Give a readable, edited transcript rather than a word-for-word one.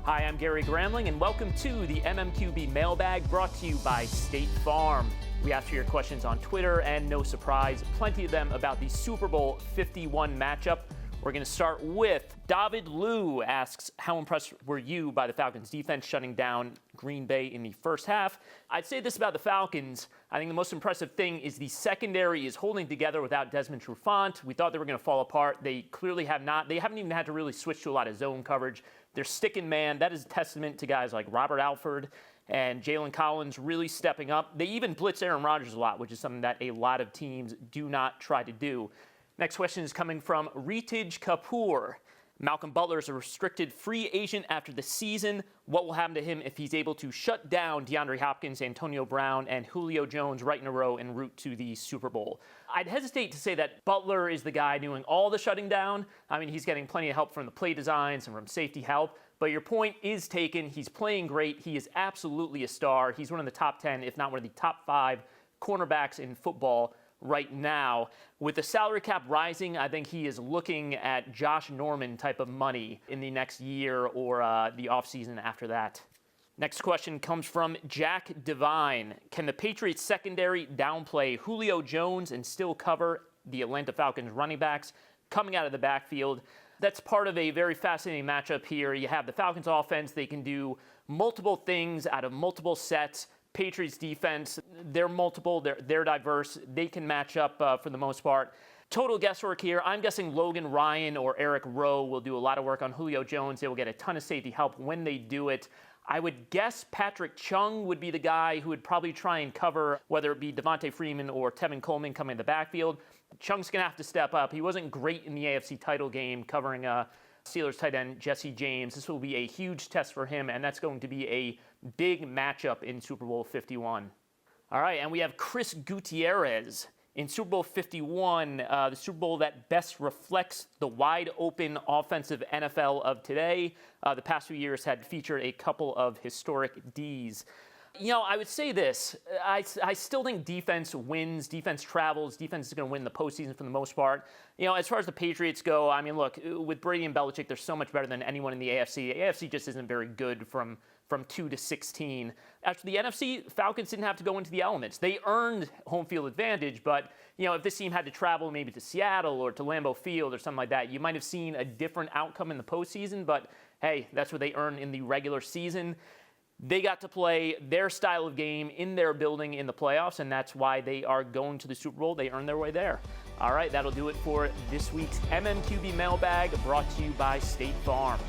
Hi, I'm Gary Gramling, and welcome to the MMQB Mailbag, brought to you by State Farm. We asked for your questions on Twitter, and no surprise, plenty of them about the Super Bowl 51 matchup. We're going to start with David Liu asks, how impressed were you by the Falcons defense shutting down Green Bay in the first half? I'd say this about the Falcons. I think the most impressive thing is the secondary is holding together without Desmond Trufant. We thought they were going to fall apart. They clearly have not. They haven't even had to really switch to a lot of zone coverage. They're sticking man. That is a testament to guys like Robert Alford and Jalen Collins really stepping up. They even blitz Aaron Rodgers a lot, which is something that a lot of teams do not try to do. Next question is coming from Ritij Kapoor. Malcolm Butler is a restricted free agent after the season. What will happen to him if he's able to shut down DeAndre Hopkins, Antonio Brown, and Julio Jones right in a row en route to the Super Bowl? I'd hesitate to say that Butler is the guy doing all the shutting down. I mean, he's getting plenty of help from the play designs and from safety help. But your point is taken. He's playing great. He is absolutely a star. He's one of the top 10, if not one of the top 5 cornerbacks in football right now. With the salary cap rising, I think he is looking at Josh Norman type of money in the next year or the offseason after that. Next question comes from Jack Devine. Can the Patriots secondary downplay Julio Jones and still cover the Atlanta Falcons running backs coming out of the backfield? That's part of a very fascinating matchup here. You have the Falcons offense. They can do multiple things out of multiple sets. Patriots defense, they're multiple, they're diverse. They can match up for the most part. Total guesswork here. I'm guessing Logan Ryan or Eric Rowe will do a lot of work on Julio Jones. They will get a ton of safety help when they do it. I would guess Patrick Chung would be the guy who would probably try and cover, whether it be Devontae Freeman or Tevin Coleman coming in the backfield. Chung's going to have to step up. He wasn't great in the AFC title game covering Steelers tight end Jesse James. This will be a huge test for him, and that's going to be a big matchup in Super Bowl 51. All right, and we have Chris Gutierrez in Super Bowl 51, the Super Bowl that best reflects the wide-open offensive NFL of today. The past few years had featured a couple of historic Ds. You know, I would say this. I still think defense wins. Defense travels. Defense is going to win the postseason for the most part. You know, as far as the Patriots go, I mean, look, with Brady and Belichick, they're so much better than anyone in the AFC. The AFC just isn't very good from 2 to 16. As for the NFC, Falcons didn't have to go into the elements. They earned home field advantage, but, you know, if this team had to travel maybe to Seattle or to Lambeau Field or something like that, you might have seen a different outcome in the postseason, but, hey, that's what they earned in the regular season. They got to play their style of game in their building in the playoffs, and that's why they are going to the Super Bowl. They earned their way there. All right, that'll do it for this week's MMQB Mailbag, brought to you by State Farm.